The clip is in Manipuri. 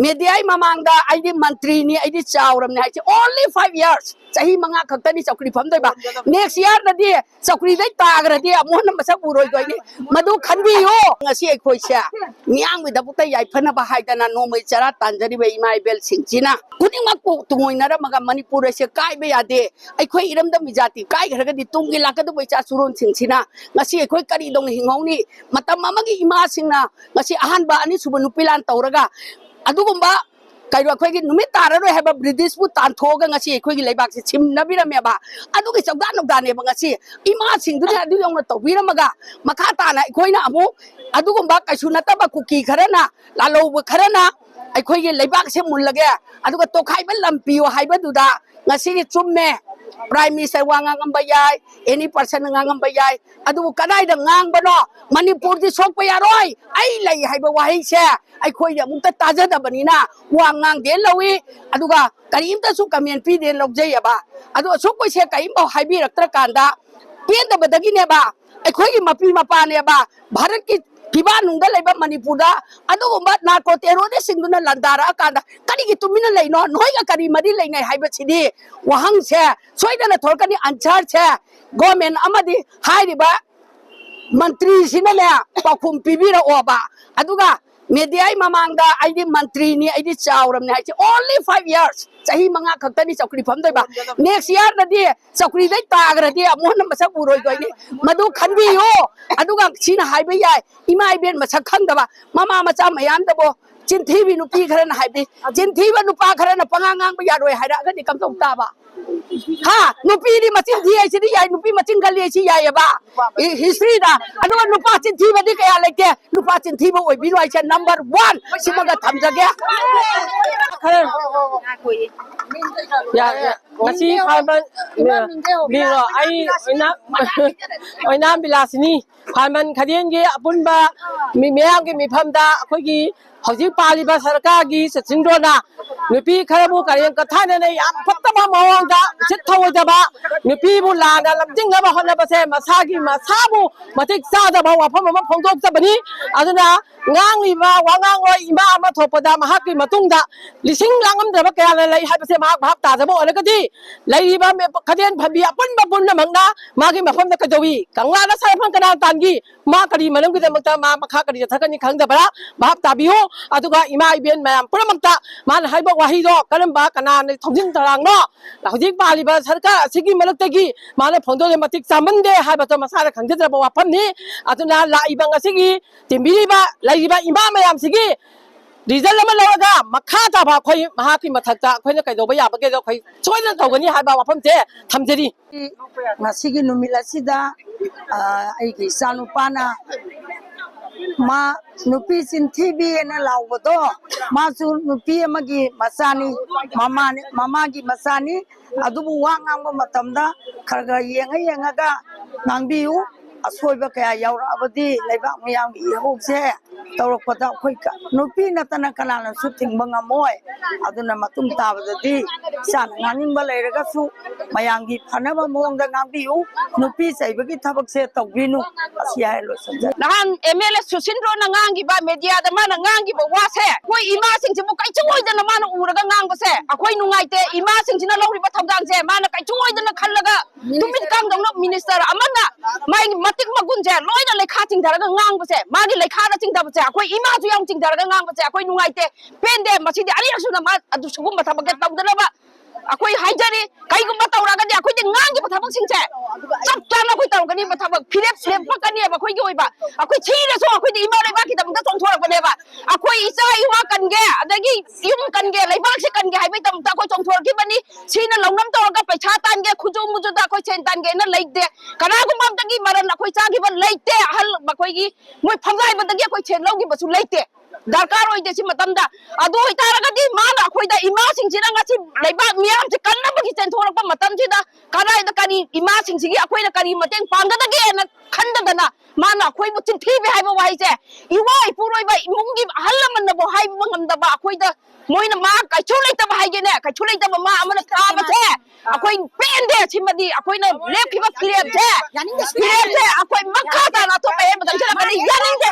मीडिया ममांगदा आइदि मंत्री नि आइदि चावरमने हाइचे only 5 years चाही मंगा खक्तनी चौकरी फमदोबा नेक्स्ट ईयर नदी चौकरी दै ताग्रदि अमोन मसक उरोय दोइनि मदु खनबियो ngasi अखोइसे मियां विदबुता याइफना बाहाइदना नोमै चरा तांजरि बे इमा इबेल सिंचिना कुनिंगमक को तुंगोइनरा मगा मणिपुर से काइबे यादे अखोइ इरमदा मिजाति काय घरगदि तुंगी लाकदु बैचा सुरोन सिंचिना ngasi अखोइ करी दोंग हिंगौनी मतम अमगी इमा सिंगना ngasi अहानबा अनि सुबु नुपिलान तौरगा अदुगुम्बा काइरो अखोइगी नुमित ताररो हेबा ब्रिटिश बु तानथोगा ngasi अखोइगी लेबाक से छिमनबिरमेबा अदुगी चौदा नुदानेबा ngasi इमा सिंगदुने अदु यौना तौबिरमगा मखा ताना अखोइना अमु अदुगुम्बा काइसु नतबा कुकी खरना लालौब खरना अखोइगी लेबाक से मुल्लगे अदुगा तोखाइबा लंपियो हाइबदुदा ngasi चुम्मे प्राइम मिनिस्टर वांगांगंबा याय एनी पर्सन ngangamबा याय अदुबु कदाइदा ngangbनो मणिपुर दि सोकपा यारोय आई लै हाइबा वाहै से अखोइ अमुक्ता ताजदबनिना वांगांग दे लवी अदुगा करीमता सु कमेंट पी दे लौजैयबा अदु सोकपा से कईमबा हाइबिरक्तर कांदा पेदबदगिनेबा अखोइगी मपी मपानेबा भारत की फिबा नुंगा लेबा मणिपुरदा अदुगुम्बा नार्को टेरोरिस्ट सिंगुना लंदारा कांदा करिगी तुमिना लेनो नोइगा करी मरी लेनै हाइबा छिदि वहंग से सोइदना थोरकनी आंसर से गवर्नमेंट अमदि हाइरिबा मंत्री सिनले पाखुम पिबिरा ओबा अदुगा मीडिया ममांगदा आइदि मंत्री नि आइदि चावरमने हाइचे only 5 years चाही मंगा खक्तनी चौकरी फमदोबा नेक्स्ट ईयर नदी चौकरी दै ताग्रदि अमोन मसक उरोय दोइनि मदु खनबियो अदुगा सिना हाइबे याय इमा इबेन मसक खंगदबा ममा मचा मयामदबो चिंथीबी नुपी खरना हाइबे चिंथीबा नुपा खरना पंगांगांग यारोय हाइरागदि कमसौ ताबा हा नुपी दि मचिन दियै सिदि याय नुपी मचिन गलियै सि यायबा हिस्ट्री दा अदुगा नुपा चिंथीबदि कया लेते नुपा चिंथीबा ओइबिरोय से नंबर 1 सिमगा थमजगे या ngasi phalman biro ai oina bilasini phalman khadien gi apunba mi meyam gi mifamda akhoi hojik paliba sarkar gi sachindona nupi kharabu karen kathana ne yam fattaba mawangda sithawdaba nupi bu lana lamjingaba honaba se masagi masabu matik sadaba wafam ama phongdok tabani aduna ngangliba wangangoi ima ama thopada mahaki matungda lising langam daba kaya lai habase mahak bhap tadaba olagadi laiba me khadien phabi apunba punna mangna magi mafamda kajowi kangla na sarphang kana tangi ma kari manam gi damakta ma makha kari thakani khangdabara bhap tabiyo aduga ima iben mayam puramamta man haiba wahido karamba kana thongjin tarangno hojik paliba sarkar asigi malaktagi mane phongdo le matik chamande haiba to masara khangjadraba wafamni aduna laiba ngasigi timbiriba laiba ima mayam sigi result अमा लौरगा मखा ताबा खोइ महाकी मथक्ता खोइना कइदोबा याबगे जो खोइ सोइना तौगनी हाबा वफम जे थमजरी ngasiगी नुमिलासिदा आइगी सानुपाना मा नुपी चिंथीबी ना लावबदो मासु नुपी अमगी मसानी मामागी मसानी अदुबु वा ngang मतमदा खरगा येंगा ngangbiyu असोइबा कया यावराबदी लेबाक मियामगी इहोगसे तौरकपदा खोइ नुपी नतना कनाना सु थिंगबा ngमोय अदुना मतुम ताबददी सान nganingba लेरगासु मयांगी फनबा मोंगदा ngangbiyu नुपी सैबगी थबकसे तौबिनु असियाय लोसंजा नहान एमएलए सुसिंद्रो ना ngangiba media da mana ngangiba wase koi ima singsibu kaichoidana mana uraga ngangbase akoi nungaite ima singsina loriba thawdangse mana kaichoidana khallaga tumit kam dongno minister amana mai matik magunje loina lekha chingdaraga ngangbase magi lekha na chingdabase akoi ima ju yang chingdaraga ngangbase akoi nungaite pende masidi ariasuna ma adu sugum bathabage tawdalaba akoi haijari kaigumba tawragadi akoi de ngangi bathabak singse chap chana akoi tawgani bathabak phirep lepakani ba akoi gi oiba akoi chira so akoi de ima leba ki tamda chongthora baneba akoi isa iwa kange adagi yum kange leibak se kange haibai tamta akoi chongthora ki bani sina longnam tawraga paisa tange khuju muju da akoi chen tange na leide kana gumam tagi maran akoi chagi ba leite hal bakoi gi moi phamgai badagi akoi chen logi basu leite दरकार होइदे छि मतमदा अदो इतारगदी मान अखोइदा इमा सिंसिना ngasi लेबा मियाम से कन्नबगी चेंथोरप मतम छिदा कनाइदा कनी इमा सिंसिगी अखोइना करी मतें पांगदगे न खंददना मान अखोइबु चिंथी बे हाइबो वाइसे इवा इपुरोइबा इमुंगी हल्लमनबो हाइबो ngमदबा अखोइदा मोइना मा काइछु लेतबा हाइगेने काइछु लेतबा मा अमन ताबसे अखोइ पेंदे छिमदी अखोइना लेखिबा फिरेबसे फिरेबसे अखोइ मखा ता ना तो पे बदन छिना कनी यानिंगे